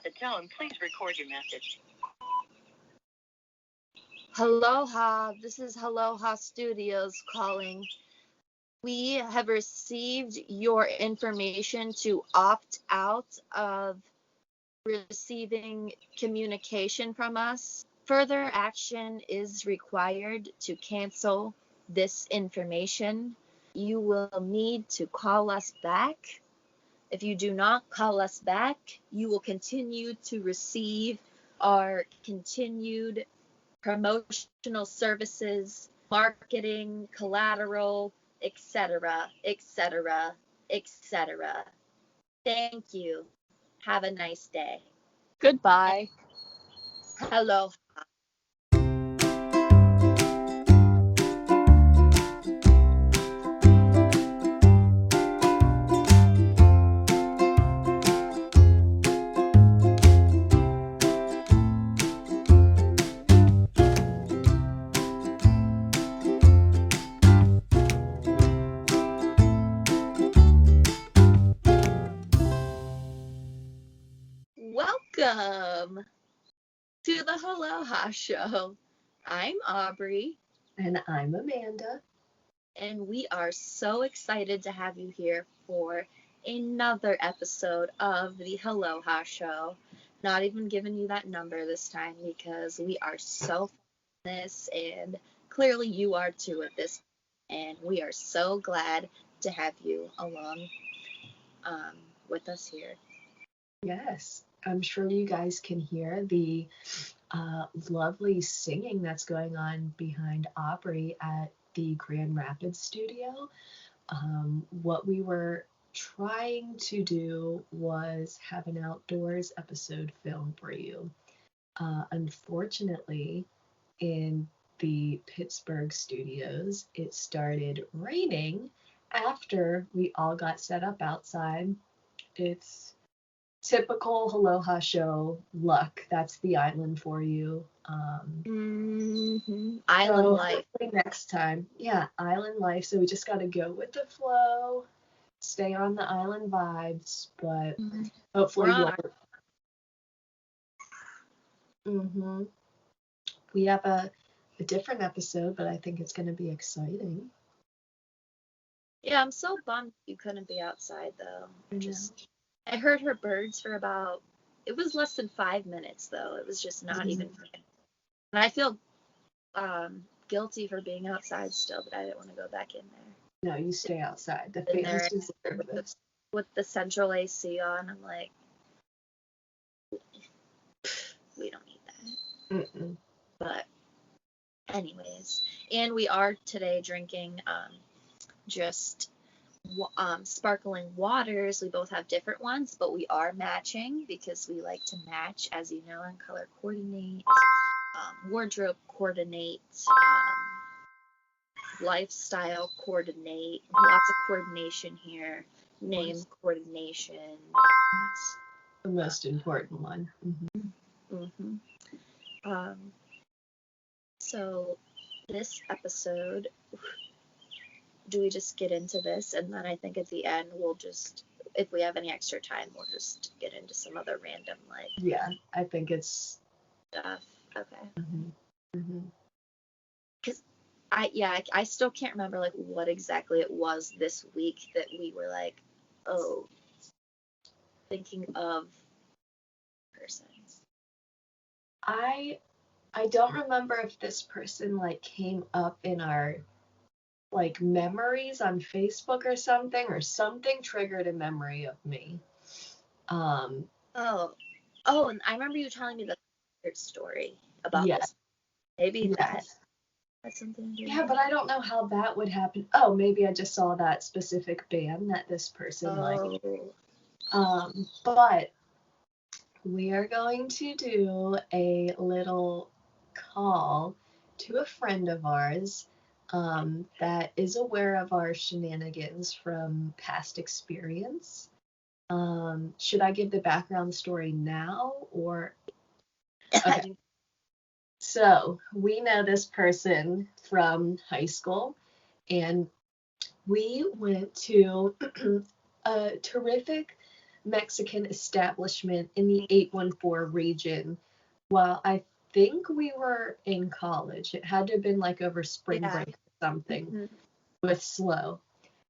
the tone, please record your message. Helloha, this is Helloha Studios calling. We have received your information to opt out of receiving communication from us. Further action is required to cancel this information. You will need to call us back. If you do not call us back, you will continue to receive our continued promotional services, marketing, collateral, etc., etc., etc. Thank you. Have a nice day. Goodbye. Hello. Welcome to the Helloha Show. I'm Aubrey. And I'm Amanda. And we are so excited to have you here for another episode of the Helloha Show. Not even giving you that number this time because we are so fun at this, and clearly you are too at this point. And we are so glad to have you along with us here. Yes, I'm sure you guys can hear the lovely singing that's going on behind Aubrey at the Grand Rapids studio. What we were trying to do was have an outdoors episode filmed for you. Unfortunately, in the Pittsburgh studios, it started raining after we all got set up outside. It's typical Helloha Show luck. That's the island for you. Island life. Next time. Yeah, island life. So we just got to go with the flow, stay on the island vibes, but hopefully you'll... We have a different episode, but I think it's going to be exciting. Yeah, I'm so bummed you couldn't be outside, though. I heard her birds for about, it was less than 5 minutes, though. It was just not even. And I feel guilty for being outside still, but I didn't want to go back in there. No, you stay outside. The fans deserve this. With the central AC on, I'm like, we don't need that. But anyways, and we are today drinking just sparkling waters. We both have different ones, but we are matching because we like to match, as you know, and color coordinate, wardrobe coordinate, lifestyle coordinate, lots of coordination here, name coordination. That's the most important one. So this episode, do we just get into this, and then I think at the end we'll just, if we have any extra time, we'll just get into some other random Yeah, I think it's stuff. Okay. Because I still can't remember what exactly it was this week that we were thinking of persons. I don't remember if this person came up in our memories on Facebook or something triggered a memory of me. And I remember you telling me the story about this. Maybe that has something to do. Yeah, but I don't know how that would happen. Oh, maybe I just saw that specific band that this person liked. But we are going to do a little call to a friend of ours that is aware of our shenanigans from past experience. Should I give the background story now or? Okay. So we know this person from high school, and we went to a terrific Mexican establishment in the 814 region while I think we were in college. It had to have been like over spring Yeah. break or something Mhm. with Slow.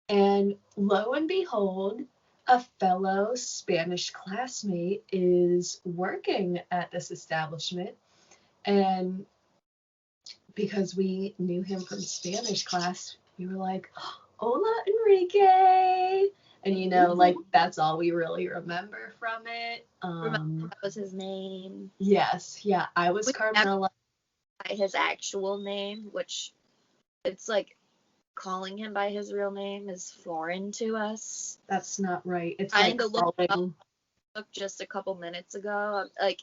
And lo and behold, a fellow Spanish classmate is working at this establishment. And because we knew him from Spanish class, we were like, Hola, Enrique. And like that's all we really remember from it. Remember that was his name. Yes, yeah, I was We Carmela. By his actual name, which it's like calling him by his real name is foreign to us. That's not right. It's Trying like to look calling. up just a couple minutes ago. Like,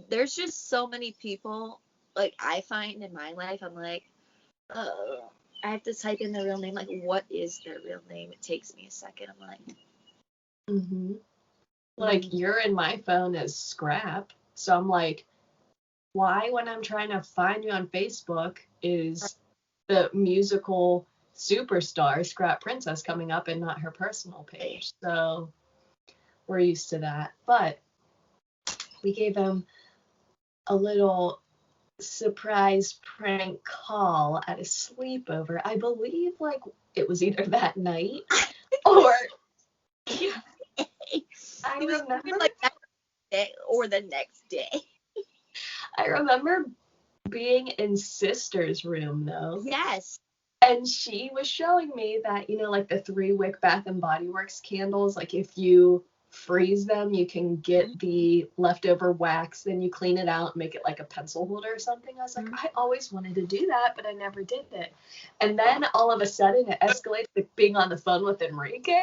there's just so many people, like, I find in my life, I'm like, oh, I have to type in their real name. Like, what is their real name? It takes me a second. I'm like, Like, you're in my phone as Scrap. So I'm like, why, when I'm trying to find you on Facebook, is the musical superstar Scrap Princess coming up and not her personal page? So we're used to that. But we gave him a little surprise prank call at a sleepover. I believe like it was either that night or I remember like that day or the next day. I remember being in sister's room though. Yes. And she was showing me that, like the 3-wick Bath and Body Works candles, like if you freeze them, you can get the leftover wax, then you clean it out and make it like a pencil holder or something. I was like, I always wanted to do that, but I never did it. And then all of a sudden it escalated to being on the phone with Enrique.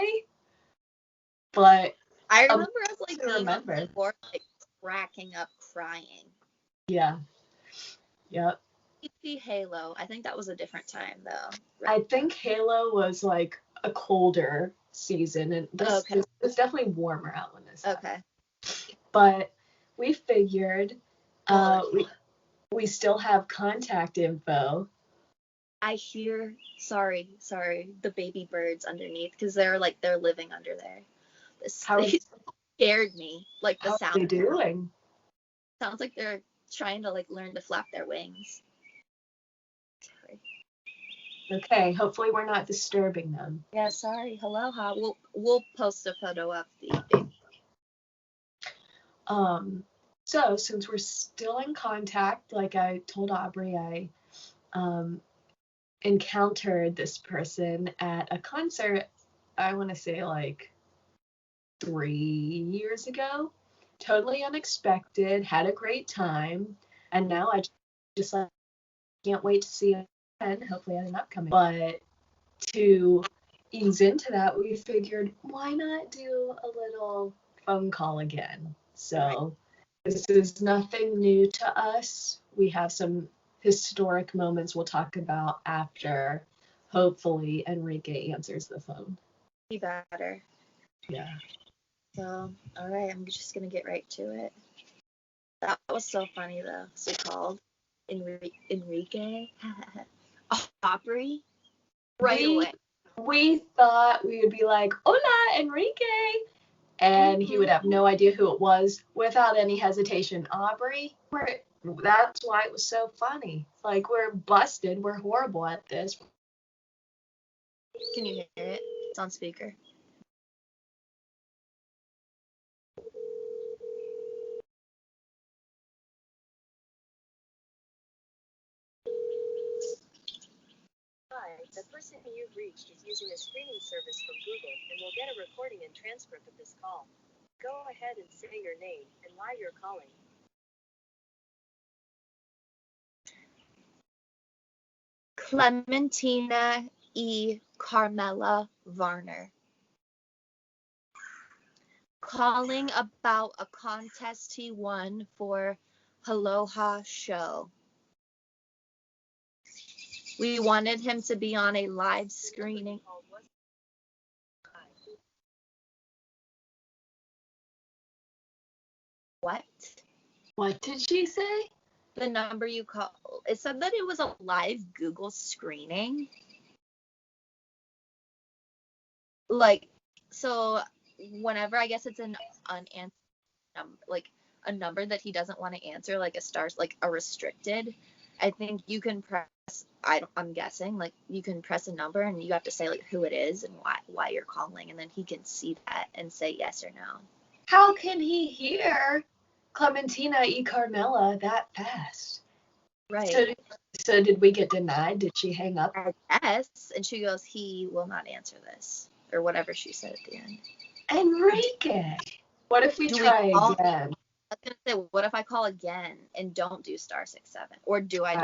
But I remember us like I being on the floor, like cracking up, crying. Yeah. Yep. Halo. I think that was a different time though. I think Halo was like a colder season, and this it's definitely warmer out when this happened. But we figured we still have contact info. I hear sorry, the baby birds underneath because they're living under there. They scared me. Like the sound. How are they doing? Sounds like they're trying to like learn to flap their wings. Sorry. Okay, hopefully we're not disturbing them. Yeah, sorry. Helloha. We'll post a photo of the baby. So since we're still in contact, like I told Aubrey, I encountered this person at a concert, I want to say like 3 years ago. Totally unexpected, had a great time, and now I just like can't wait to see him again, hopefully at an upcoming. But to ease into that, we figured why not do a little phone call again. So this is nothing new to us. We have some historic moments we'll talk about after hopefully Enrique answers the phone. Be better. Yeah. So, all right, I'm just gonna get right to it. That was so funny though. So called Enrique, Aubrey, right away. We thought we would be like, "Hola, Enrique," and he would have no idea who it was without any hesitation. Aubrey, that's why it was so funny. Like, we're busted. We're horrible at this. Can you hear it? It's on speaker. Hi, the person you've reached is using a screening service from Google and will get a recording and transcript of this call. Go ahead and say your name and why you're calling. Clementina E. Carmela Varner. Calling about a contest he won for Helloha show. We wanted him to be on a live screening. What? What did she say? The number you called. It said that it was a live Google screening. Like, so whenever I guess it's an unanswered number, like a number that he doesn't want to answer, like a star, like a restricted, I think you can press. I'm guessing like you can press a number and you have to say like who it is and why you're calling, and then he can see that and say yes or no. How can he hear Clementina y Carmela that fast? Right. So did we get denied? Did she hang up? I guess. And she goes, he will not answer this, or whatever she said at the end. Enrique. What if we try again? I was gonna say, what if I call again and don't do *67, or do I do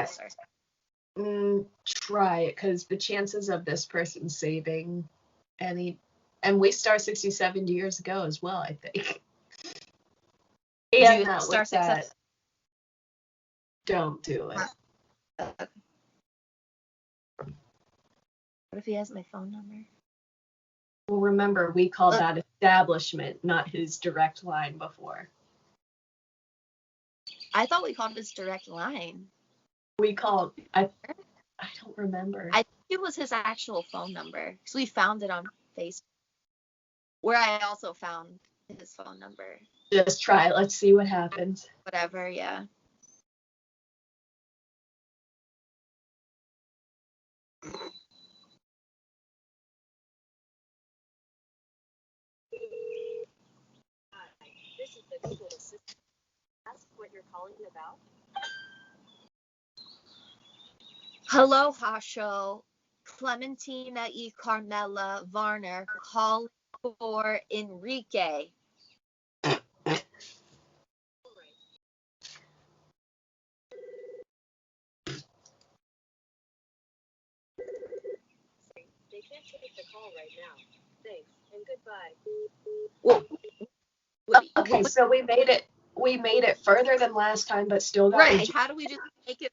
*7? Try it, because the chances of this person saving any, and we *67 years ago as well, I think. And that was that. Don't do it. Okay. What if he has my phone number? Well, remember, we called that establishment, not his direct line before. I thought we called his direct line. We called, I don't remember. I think it was his actual phone number, because we found it on Facebook, where I also found his phone number. Just try it. Let's see what happens. Whatever, yeah. Hi, this is the Google Assistant. Ask what you're calling about. Helloha show. Clementina y Carmela Varner calling for Enrique. They can't take the call right now. Thanks and goodbye. Okay, so we made it further than last time, but still got right. How do we just make it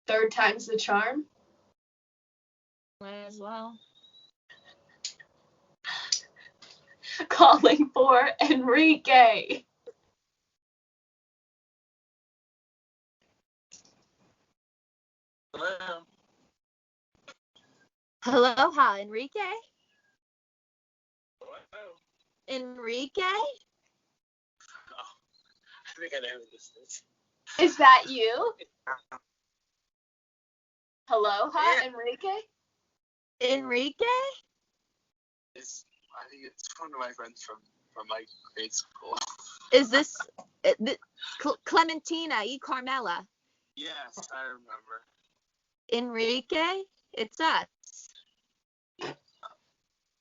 third time's the charm? Might as well. Calling for Enrique. Hello. Helloha, Enrique? Hello. Enrique? Oh, I think I know who this is. Is that you? Helloha, Yeah. Enrique? Enrique? I think it's one of my friends from my grade school. Is this Clementina y Carmela? Yes, I remember. Enrique? It's us.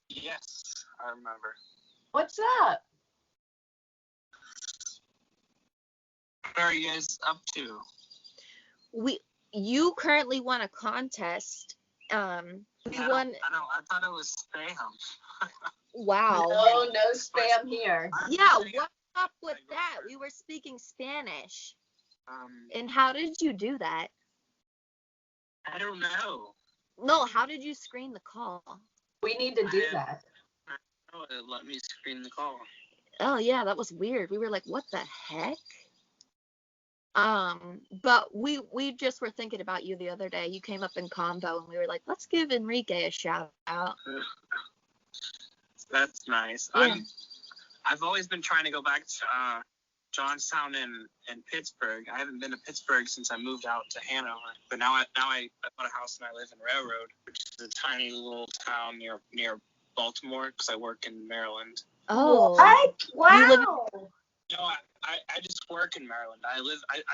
Yes, I remember. What's up? What are you guys up to? You currently won a contest. We won. I thought it was spam. Wow. No spam here. Yeah, what's up with that? We were speaking Spanish. And how did you do that? I don't know. No, how did you screen the call? We need to do that. Oh, it let me screen the call. Oh yeah, that was weird. We were like, what the heck? But we just were thinking about you the other day. You came up in combo and we were like, let's give Enrique a shout out. That's nice. Yeah. I've always been trying to go back to Johnstown and Pittsburgh. I haven't been to Pittsburgh since I moved out to Hanover. But now I bought a house and I live in Railroad, which is a tiny little town near Baltimore, because I work in Maryland. Oh. What? Wow. No, I just work in Maryland. I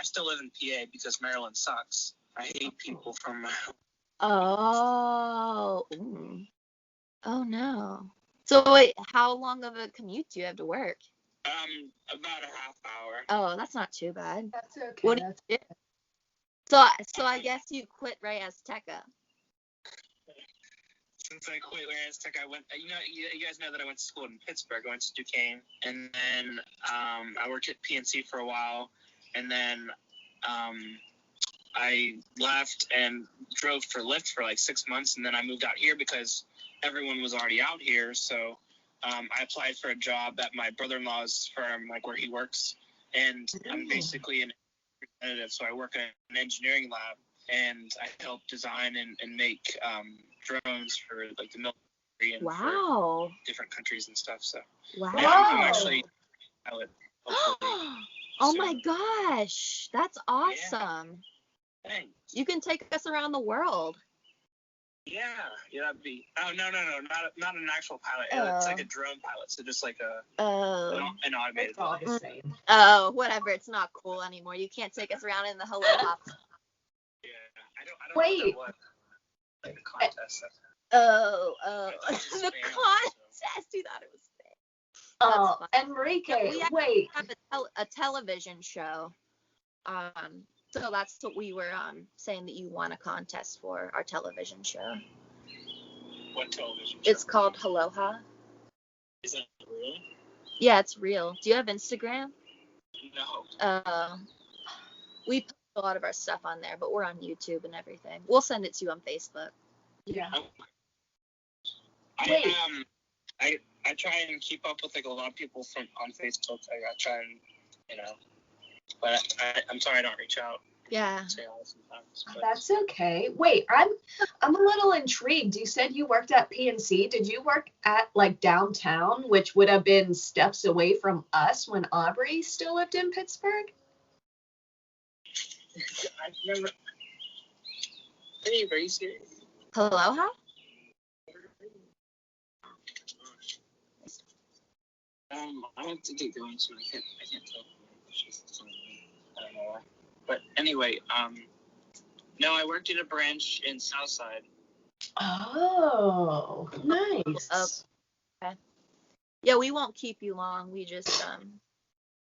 still live in PA because Maryland sucks. I hate people from Maryland. Oh. Mm. Oh no. So wait, how long of a commute do you have to work? About a half hour. Oh, that's not too bad. That's okay. What do you do? So I guess you quit right Azteca. Since I quit Tech, I went. You guys know that I went to school in Pittsburgh. I went to Duquesne, and then I worked at PNC for a while, and then I left and drove for Lyft for like 6 months, and then I moved out here because everyone was already out here. So I applied for a job at my brother-in-law's firm, like where he works, and I'm basically an representative. So I work in an engineering lab, and I help design and make drones for like the military and for Wow. different countries and stuff. So Wow. yeah, I'm actually a pilot. Oh soon. my gosh, that's awesome. Thanks. You can take us around the world. Yeah, that'd be. Oh no, not an actual pilot. It's like a drone pilot, so just like an automated. It's all the same. Oh, whatever. It's not cool anymore. You can't take us around in the Helloha. Yeah, I don't Wait. know what like the contest. Oh, the Spam, contest. You thought it was fake. Oh, That's Enrique, we wait. have a television show. So that's what we were saying that you won a contest for our television show. What television show? It's called Helloha. Is it real? Yeah, it's real. Do you have Instagram? No. We post a lot of our stuff on there, but we're on YouTube and everything. We'll send it to you on Facebook. Yeah. I try and keep up with like a lot of people on Facebook. I try and but I'm sorry I don't reach out. Yeah. Sometimes, but. That's okay. Wait, I'm a little intrigued. You said you worked at PNC. Did you work at like downtown, which would have been steps away from us when Aubrey still lived in Pittsburgh? I remember. Hey, are you serious? Helloha? I have to get going soon. I can't tell. I don't know why. But anyway, no, I worked at a branch in Southside. Oh, nice. Okay. Yeah, we won't keep you long. We just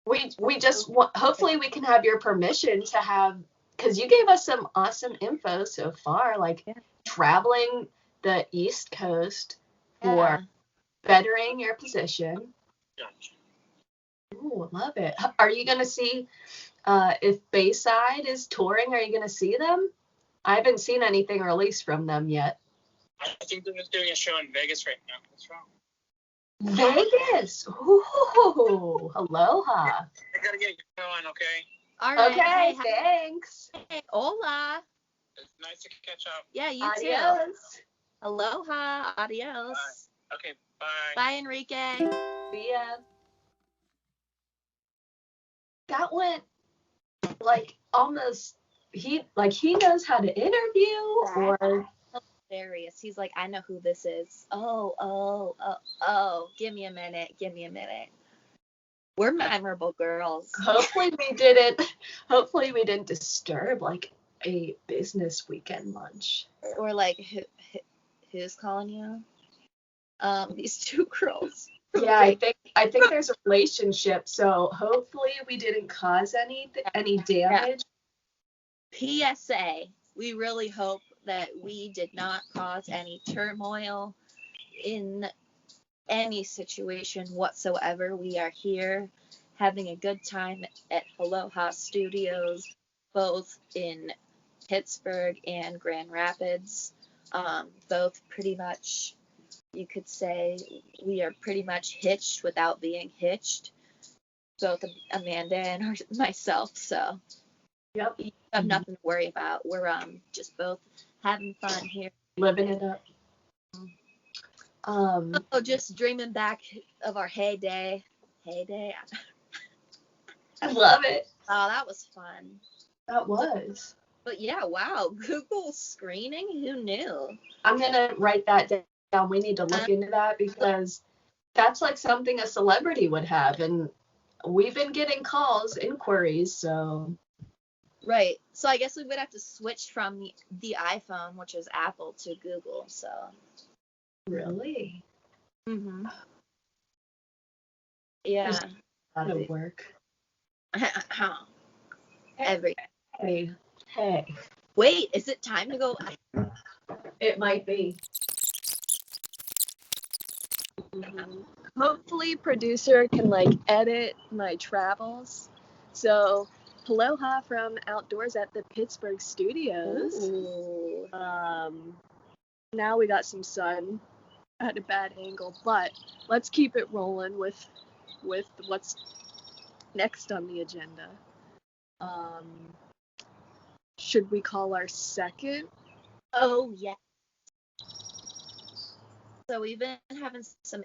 We just hopefully we can have your permission to have, because you gave us some awesome info so far, like traveling the East Coast for bettering your position. Gotcha. Ooh, love it. Are you gonna see if Bayside is touring? Are you gonna see them? I haven't seen anything released from them yet. I think they're just doing a show in Vegas right now. What's wrong? Vegas. Ooh, aloha. I gotta get going, okay? all right. Okay, thanks. Hey, hola. It's nice to catch up. Yeah, you too. Adios. Aloha. Adios. Bye. Okay, bye. Bye, Enrique. See ya. That went like almost he knows how to interview or Hilarious. He's like, I know who this is. Oh. Give me a minute. We're memorable girls. hopefully we didn't disturb like a business weekend lunch. Or like, who's calling you? These two girls. Yeah, I think there's a relationship, so hopefully we didn't cause any damage. PSA, we really hope that we did not cause any turmoil in any situation whatsoever. We are here having a good time at Helloha Studios, both in Pittsburgh and Grand Rapids. Both pretty much, you could say, we are pretty much hitched without being hitched. Both Amanda and myself, so Yep. you have nothing to worry about. We're just both having fun here. Living it up. Just dreaming back of our heyday. I love it. Oh, that was fun. That was. But yeah, wow, Google screening, who knew? I'm gonna write that down. We need to look into that because that's like something a celebrity would have, and we've been getting inquiries, so. Right. So I guess we would have to switch from the iPhone, which is Apple, to Google. So. Really? Mhm. Yeah. That'll work. Every. Hey. Wait, is it time to go? It might be. Hopefully producer can like edit my travels. So aloha from outdoors at the Pittsburgh studios. Ooh. Now we got some sun at a bad angle, but let's keep it rolling with what's next on the agenda. should we call our second? Oh, yeah. So we've been having some,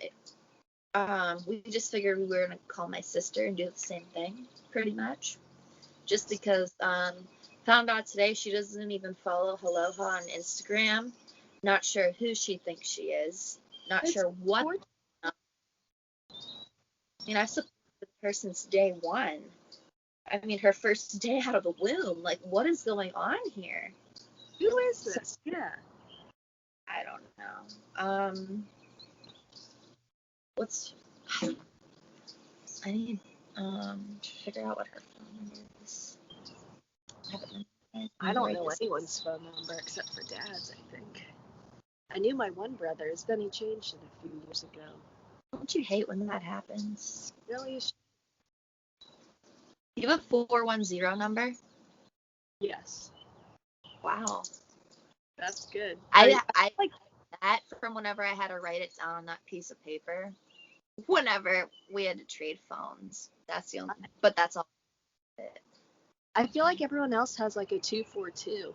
we just figured we were going to call my sister and do the same thing, pretty much. Just because, found out today she doesn't even follow Helloha on Instagram. Not sure who she thinks she is. Not It's sure what. important. I mean, I've supported her since day one. I mean, her first day out of the womb. Like, what is going on here? Who is this? Yeah. I don't know. I need to figure out what her phone number is. I don't know anyone's phone number except for Dad's, I think. I knew my one brother's, then he changed it a few years ago. Don't you hate when that happens? Really? You have a 410 number? Yes. Wow. That's good. I like that from whenever I had to write it down on that piece of paper. Whenever we had to trade phones. That's the only, but that's all. I feel like everyone else has like a 242.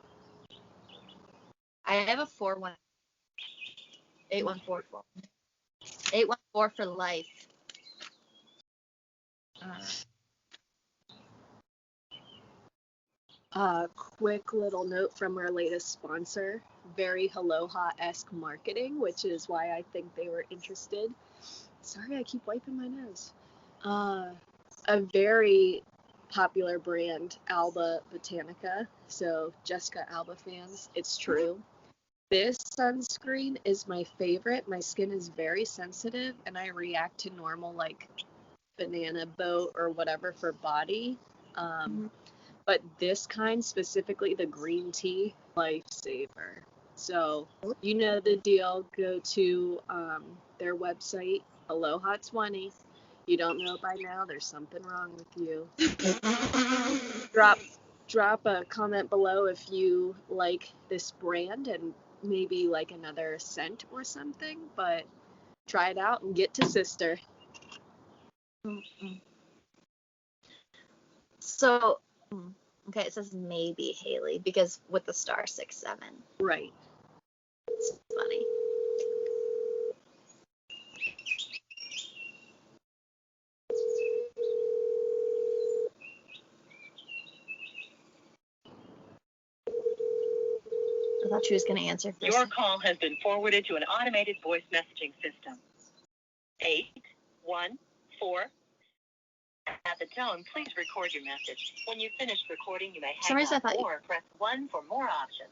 I have a 8144. 814 for life. Quick little note from our latest sponsor, very Helloha-esque marketing, which is why I think they were interested. Sorry, I keep wiping my nose. A very popular brand, Alba Botanica. So Jessica Alba fans, it's true. This sunscreen is my favorite. My skin is very sensitive and I react to normal like banana boat or whatever for body. But this kind, specifically the green tea, lifesaver. So you know the deal. Go to their website, Helloha20. You don't know by now, there's something wrong with you. Drop a comment below if you like this brand and maybe like another scent or something. But try it out and get to sister. So, okay, it says maybe Haley because with the star 67. Right. It's funny. I thought she was going to answer first. Your call has been forwarded to an automated voice messaging system. 814. At the tone, please record your message. When you've finished recording, you may hang up or press 1 for more options.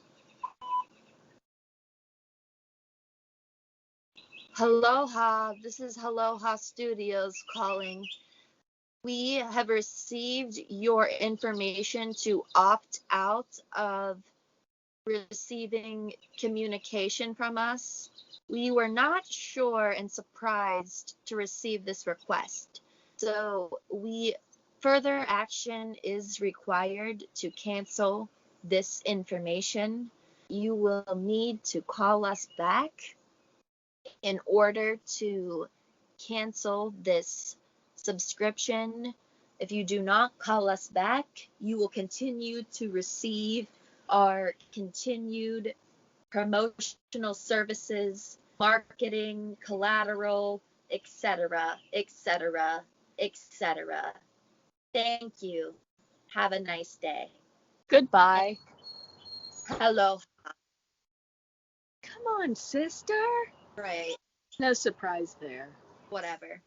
Helloha, this is Helloha Studios calling. We have received your information to opt out of receiving communication from us. We were not sure and surprised to receive this request. So further action is required to cancel this information. You will need to call us back in order to cancel this subscription. If you do not call us back, you will continue to receive our continued promotional services, marketing, collateral, etc., etc., etc. Thank you. Have a nice day. Goodbye. Hello. Come on, sister. Right. No surprise there. Whatever.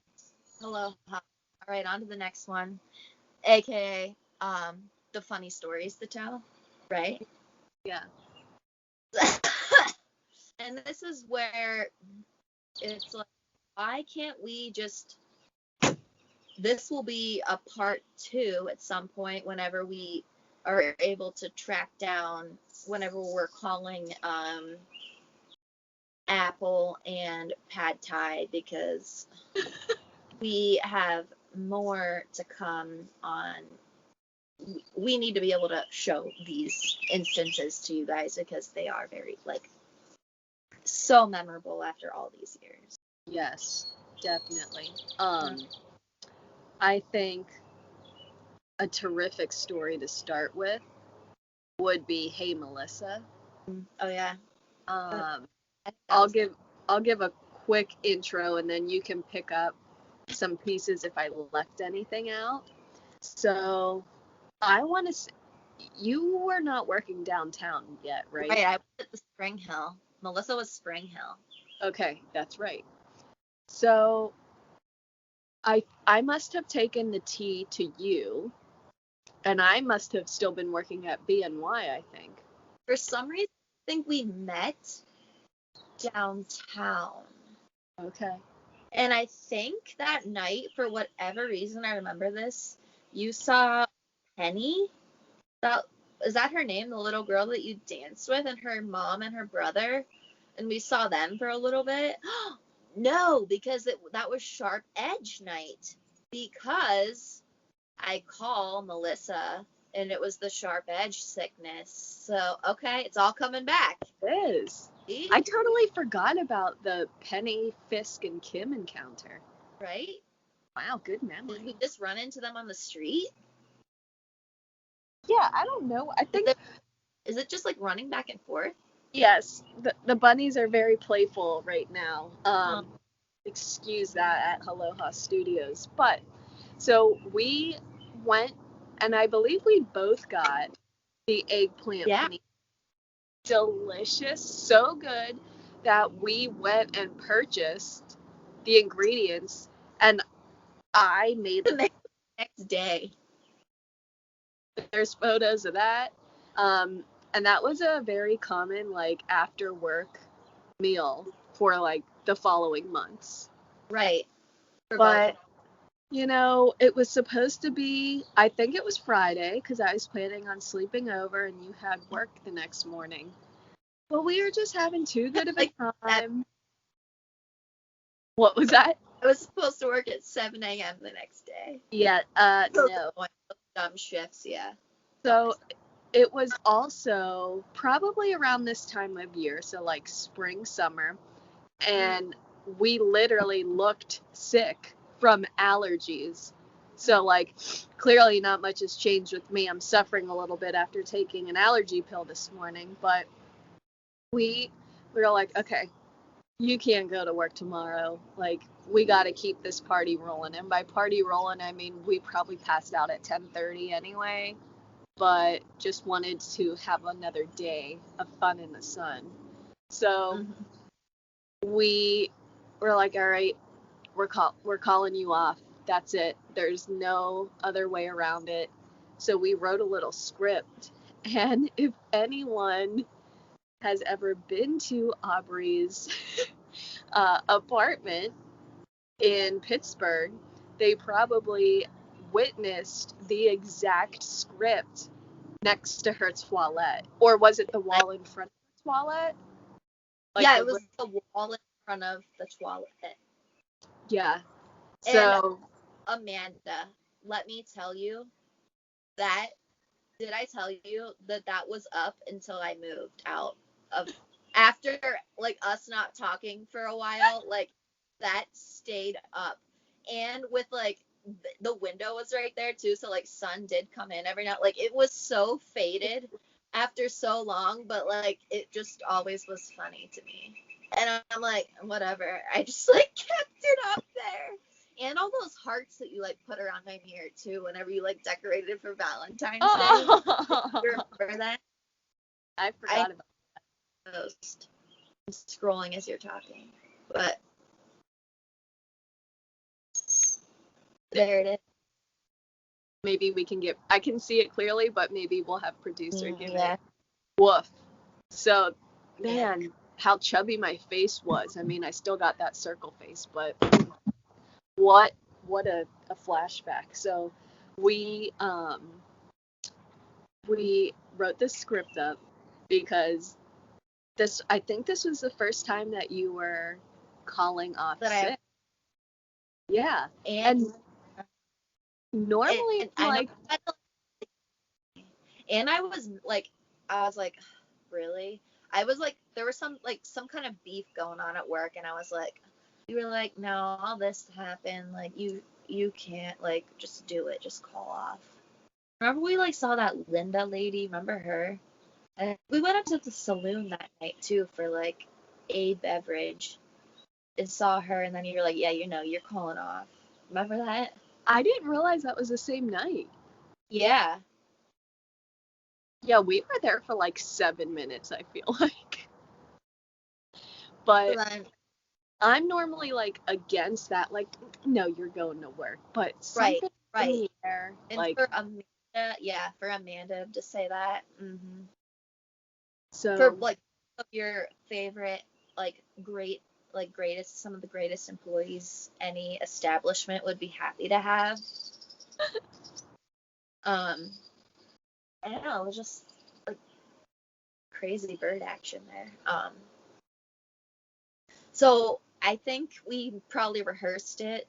Hello. All right, on to the next one. AKA the funny stories to tell, right? Yeah. And this is where it's like, why can't we just, this will be a part 2 at some point whenever we are able to track down, whenever we're calling Apple and Pad Thai, because we have more to come on. We need to be able to show these instances to you guys because they are very, like, so memorable after all these years. Yes, definitely. I think a terrific story to start with would be Hey Melissa. Oh yeah. I'll give a quick intro and then you can pick up some pieces if I left anything out. So I want to. You were not working downtown yet, right? Right. I was at the Spring Hill. Melissa was Spring Hill. Okay, that's right. So I must have taken the T to you, and I must have still been working at BNY, I think. For some reason, I think we met downtown. Okay. And I think that night, for whatever reason, I remember this, you saw Penny. Is that her name? The little girl that you danced with, and her mom and her brother? And we saw them for a little bit. No, because that was Sharp Edge night. Because I call Melissa, and it was the Sharp Edge sickness. So, okay, it's all coming back. It is. I totally forgot about the Penny, Fisk, and Kim encounter. Right? Wow, good memory. Did we just run into them on the street? Yeah, I don't know. I think... Is it just like running back and forth? Yes, the bunnies are very playful right now. Excuse that at Helloha Studios. But, so we went, and I believe we both got the eggplant panini. Delicious, so good that we went and purchased the ingredients, and I made the next day. There's photos of that. And that was a very common, like, after work meal for, like, the following months. Right. But, you know, it was supposed to be, I think it was Friday, because I was planning on sleeping over and you had work the next morning. But we were just having too good of a time. What was that? I was supposed to work at 7 a.m. the next day. Yeah, no. Dumb shifts, yeah. So it was also probably around this time of year, so like spring, summer, and we literally looked sick from allergies. So, like, clearly not much has changed with me. I'm suffering a little bit after taking an allergy pill this morning, but we were like, okay, you can't go to work tomorrow. Like, we got to keep this party rolling. And by party rolling, I mean we probably passed out at 10:30 anyway, but just wanted to have another day of fun in the sun. So we were like, all right, we're calling you off. That's it. There's no other way around it. So we wrote a little script. And if anyone has ever been to Aubrey's apartment in Pittsburgh, they probably witnessed the exact script next to her toilet. Or was it the wall in front of the toilet? Like, yeah, it was the wall in front of the toilet. Yeah. So, and Amanda, let me tell you that, did I tell you that was up until I moved out of, after, like, us not talking for a while, like, that stayed up. And with, like, the window was right there, too, so, like, sun did come in every now, like, it was so faded after so long, but, like, it just always was funny to me. And I'm like, whatever. I just, like, kept it up there. And all those hearts that you, like, put around my mirror, too, whenever you, like, decorated for Valentine's Day. You remember that? I forgot about that. I'm scrolling as you're talking. But there it is. Maybe we can get, I can see it clearly, but maybe we'll have producer give it. Woof. So, man, how chubby my face was. I mean, I still got that circle face, but what a flashback. So we wrote this script up because I think this was the first time that you were calling off sick. Yeah. And normally, and I was like, really? I was like, there was some kind of beef going on at work, and I was like, you were like, no, all this happened, like, you can't, like, just do it, just call off. Remember we like saw that Linda lady? Remember her? And we went up to the saloon that night too for like a beverage and saw her, and then you were like, yeah, you're calling off. Remember that? I didn't realize that was the same night. Yeah. Yeah, we were there for like 7 minutes, I feel like. So But then, I'm normally like against that. Like, no, you're going to work. But right, something in right. the air, And like, for Amanda to say that. Mm-hmm. so For like of your favorite, some of the greatest employees any establishment would be happy to have. I don't know, it was just like crazy bird action there. So I think we probably rehearsed it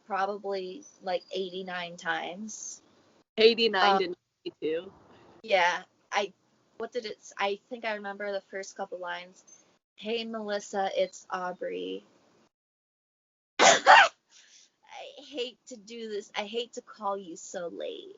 probably like 89 times. 89 to 92. Yeah, I think I remember the first couple lines. Hey Melissa, it's Aubrey. I hate to do this. I hate to call you so late.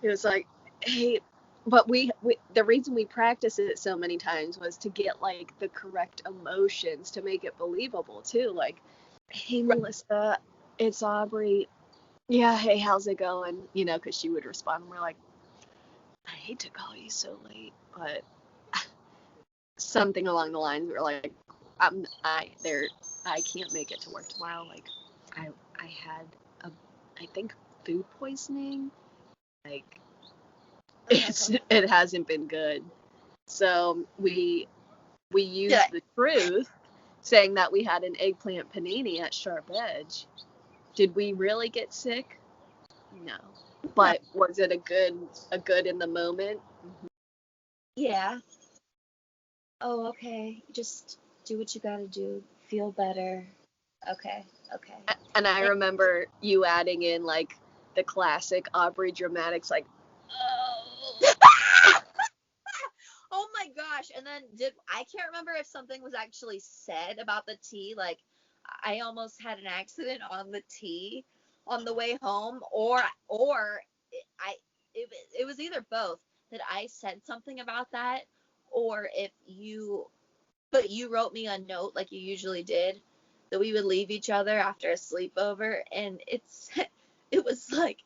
It was like, hey, but we the reason we practiced it so many times was to get like the correct emotions to make it believable too. Like, hey Melissa, it's Aubrey. Yeah, hey, how's it going? You know, because she would respond, and we're like, I hate to call you so late, but something along the lines we're like, I can't make it to work tomorrow. Like, I had I think food poisoning. Like, it hasn't been good. So we used the truth, saying that we had an eggplant panini at Sharp Edge. Did we really get sick? No. But was it a good in the moment? Yeah. Oh, okay. Just do what you gotta do. Feel better. Okay. And I remember you adding in like the classic Aubrey dramatics, like, oh. Oh my gosh. And then I can't remember if something was actually said about the tea. Like I almost had an accident on the tea on the way home, or I it was either both that I said something about that, or if you wrote me a note like you usually did that we would leave each other after a sleepover, and it was like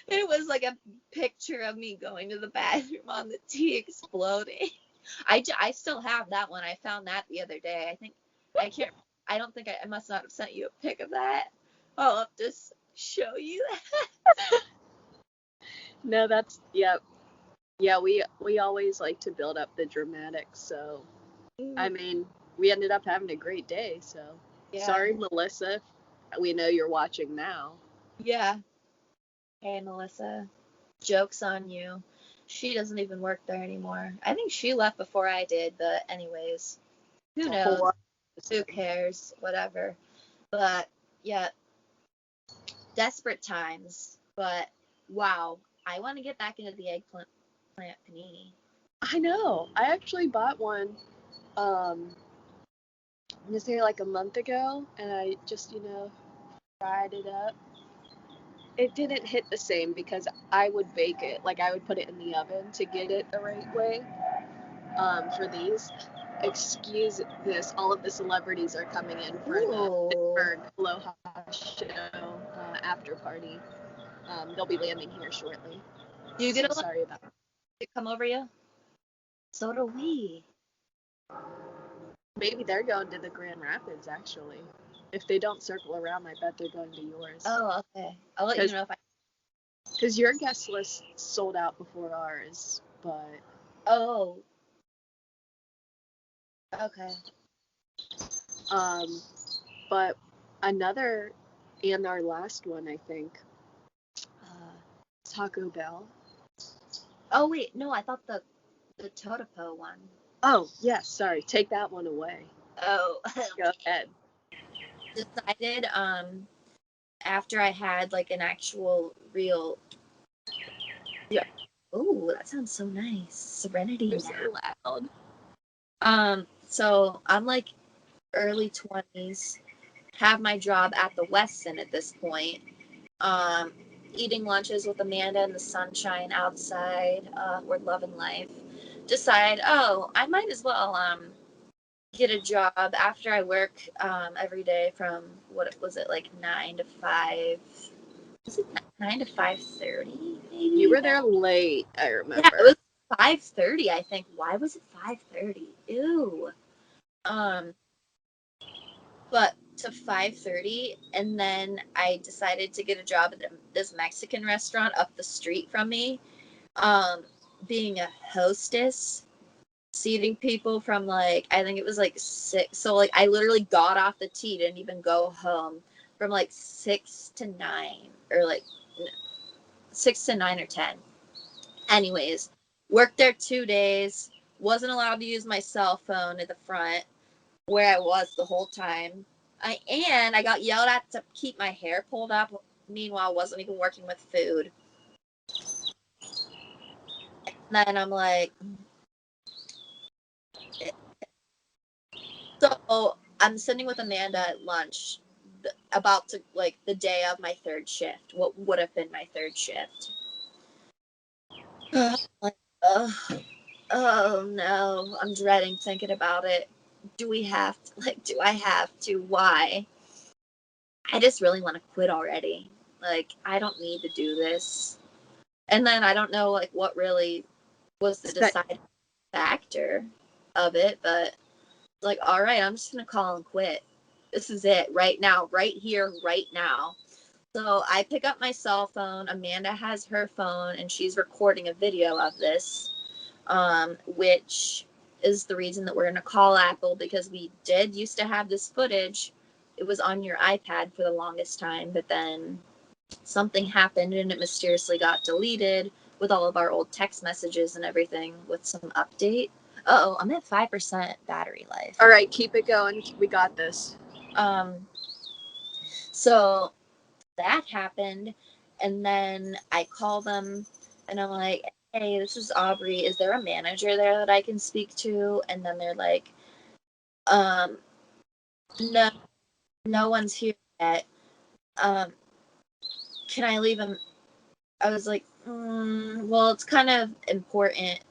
it was like a picture of me going to the bathroom on the tea exploding. I still have that one. I found that the other day. I don't think I must not have sent you a pic of that. I'll have to show you that. No, that's, yep. Yeah, we always like to build up the dramatics, so I mean, we ended up having a great day, so Yeah. Sorry, Melissa. We know you're watching now. Yeah. Hey, Melissa. Joke's on you. She doesn't even work there anymore. I think she left before I did, but anyways, who knows? Who cares? Whatever. But yeah, desperate times. But wow, I want to get back into the eggplant panini. I know. I actually bought one I'm gonna say like a month ago, and I just, fried it up. It didn't hit the same because I would bake it. Like, I would put it in the oven to get it the right way. For these, excuse this, all of the celebrities are coming in for the Pittsburgh Helloha show after party. They'll be landing here shortly. Do you get sorry about that. To come over you? So do we. Maybe they're going to the Grand Rapids, actually. If they don't circle around, I bet they're going to yours. Oh, okay. I'll let you know if I... Because your guest list sold out before ours, but... Oh. Okay. But another, and our last one, I think, Taco Bell. Oh, wait. No, I thought the Totopo one. Oh, yes. Sorry. Take that one away. Oh. Go ahead. Decided, after I had, like, an actual real... Yeah. Oh, that sounds so nice. Serenity You're so loud. So I'm, like, early 20s. have my job at the Westin at this point. Eating lunches with Amanda in the sunshine outside. We're loving life. Decide, oh, I might as well get a job after I work every day from, what was it, like 9 to 5? Was it 9 to 5:30 maybe? You were there late, I remember. Yeah, it was 5:30, I think. Why was it 5:30? Ew. But to 5:30, and then I decided to get a job at this Mexican restaurant up the street from me, being a hostess, seating people from like, I think it was like 6. So like I literally got off the T, didn't even go home, from like 6 to 9, or like 6 to 9 or 10. Anyways, worked there 2 days, wasn't allowed to use my cell phone at the front where I was the whole time. I got yelled at to keep my hair pulled up. Meanwhile, I wasn't even working with food. And then I'm like, so I'm sitting with Amanda at lunch, about to, like, the day of my third shift, what would have been my third shift. Like, oh no, I'm dreading thinking about it. Do I have to? Why? I just really want to quit already. Like, I don't need to do this. And then I don't know, like, what really was the deciding factor of it, but like, all right, I'm just gonna call and quit. This is it, right now, right here, right now. So I pick up my cell phone. Amanda has her phone, and she's recording a video of this, which is the reason that we're gonna call Apple, because we did used to have this footage. It was on your iPad for the longest time, but then something happened and it mysteriously got deleted with all of our old text messages and everything with some update. Uh-oh, I'm at 5% battery life. All right, keep it going. We got this. So that happened, and then I call them and I'm like, hey, this is Aubrey. Is there a manager there that I can speak to? And then they're like, no one's here yet. Can I leave him? I was like, well, it's kind of important.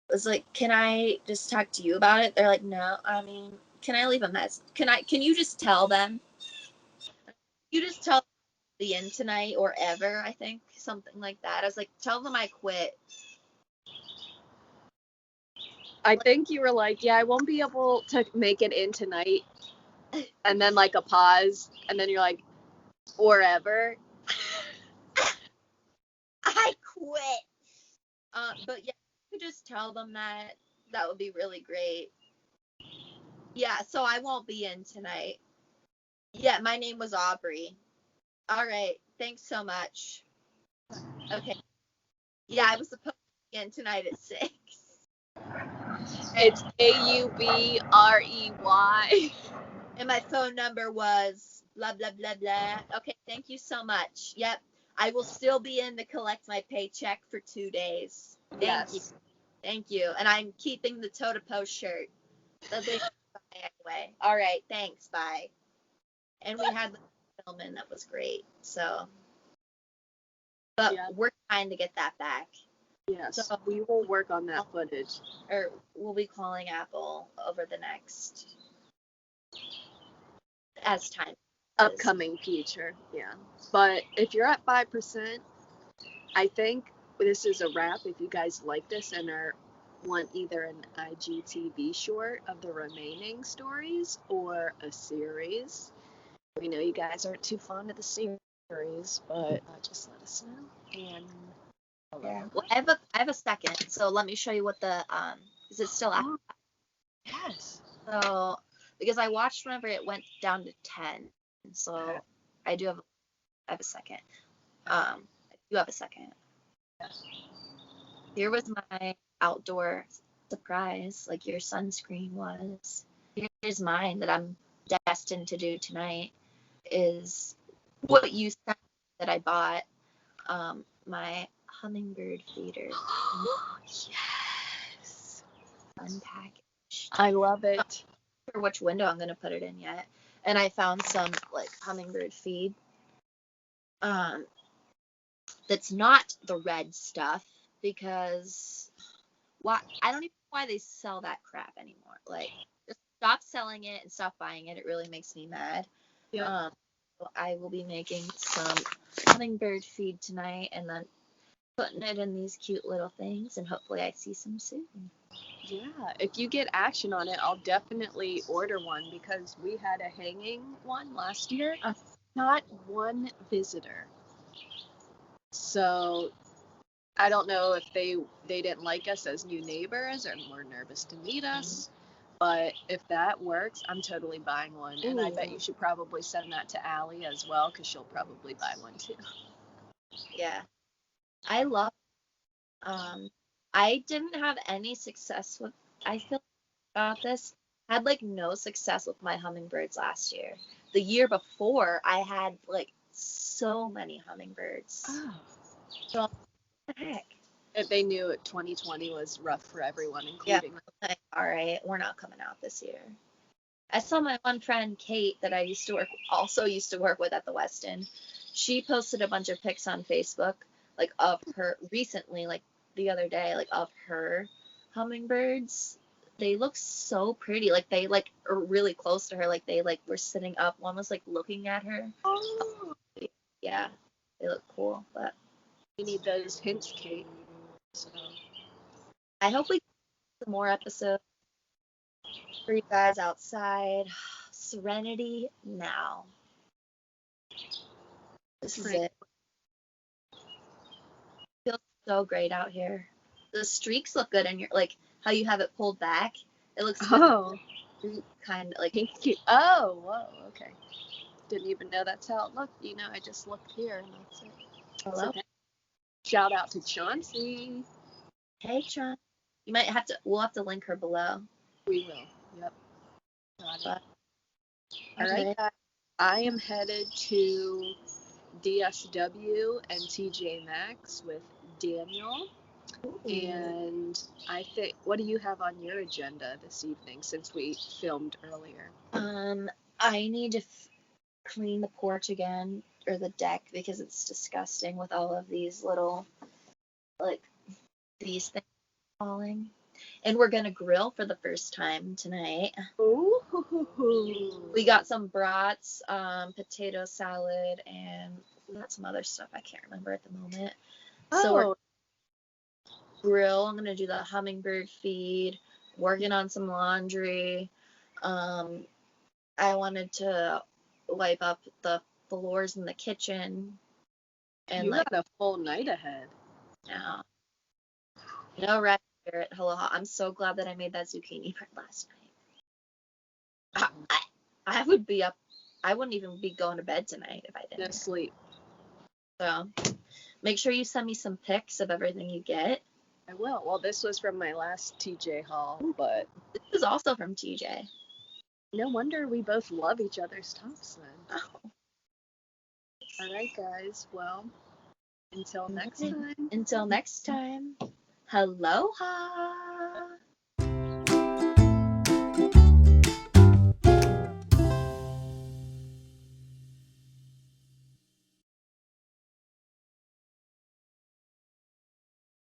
I was like, can I just talk to you about it? They're like, no. I mean, can I leave a message? Can you just tell them? You just tell them I'll be in tonight or ever, I think. Something like that. I was like, tell them I quit. I think you were like, yeah, I won't be able to make it in tonight. And then like a pause, and then you're like, or ever. I quit. But yeah, you could just tell them that. That would be really great. Yeah, so I won't be in tonight. Yeah, my name was Aubrey. All right, thanks so much. Okay. Yeah, I was supposed to be in tonight at 6. It's Aubrey. And my phone number was blah, blah, blah, blah. Okay, thank you so much. Yep, I will still be in to collect my paycheck for 2 days. Thank you. Thank you. And I'm keeping the toe-to-toe shirt. Anyway. All right, thanks. Bye. And we had the filming. That was great. So, but we're trying to get that back. Yes, so we will work on that footage. Or we'll be calling Apple over the next, as time upcoming future. Yeah. But if you're at 5%, I think this is a wrap. If you guys like this and want either an IGTV short of the remaining stories or a series, we know you guys aren't too fond of the series, but just let us know. And yeah. Well, I have a second, so let me show you what the is it still active? Yes. So because I watched whenever it went down to 10, so I have a second. I do have a second. Here was my outdoor surprise, like your sunscreen was. Here's mine that I'm destined to do tonight, is what you said that I bought, my hummingbird feeder. Yes. Unpackaged. I love it. I'm not sure which window I'm going to put it in yet. and I found some like hummingbird feed. That's not the red stuff because I don't even know why they sell that crap anymore. Like, just stop selling it and stop buying it. It really makes me mad. Yeah. So I will be making some hummingbird feed tonight and then putting it in these cute little things, and hopefully I see some soon. Yeah, if you get action on it, I'll definitely order one because we had a hanging one last year. Not one visitor. So I don't know if they didn't like us as new neighbors or were nervous to meet us. But if that works, I'm totally buying one. And I bet you should probably send that to Allie as well because she'll probably buy one too. Yeah. I love I didn't have any success with I feel about this. I had like no success with my hummingbirds last year. The year before I had like so many hummingbirds. Oh. So what the heck? If they knew 2020 was rough for everyone, including like, all right, we're not coming out this year. I saw my one friend Kate that I used to work with at the Westin. She posted a bunch of pics on Facebook, like of her recently, like the other day, like of her hummingbirds. They look so pretty. Like they like are really close to her. Like they like were sitting up. One was like looking at her. Oh. Yeah, they look cool. But we need those hints, Kate. So I hope we get some more episodes for you guys outside. Serenity now. This is it. Feels so great out here. The streaks look good, and you're like how you have it pulled back. It looks kind of like thank you. Oh, whoa, okay. Didn't even know that's how it looked. You know, I just looked here and that's it. hello. So, shout out to Chauncey. Hey, Sean. You might have to. We'll have to link her below. We will. Yep. Got it. All right, guys. I am headed to DSW and TJ Maxx with Daniel. Ooh. And I think, what do you have on your agenda this evening since we filmed earlier? I need to clean the porch again, or the deck, because it's disgusting with all of these little, like, these things falling. And we're gonna grill for the first time tonight. Ooh. We got some brats, potato salad, and we got some other stuff I can't remember at the moment. So we're grill. I'm gonna do the hummingbird feed. Working on some laundry. I wanted to wipe up the floors in the kitchen. And you got a full night ahead. Yeah. No rest here at Helloha. I'm so glad that I made that zucchini bread last night. I would be up. I wouldn't even be going to bed tonight if I didn't. No sleep. So make sure you send me some pics of everything you get. I will. Well, this was from my last TJ haul, but this is also from TJ. No wonder we both love each other's tops then. Oh. All right, guys. Well, until next time. Until next time. Helloha.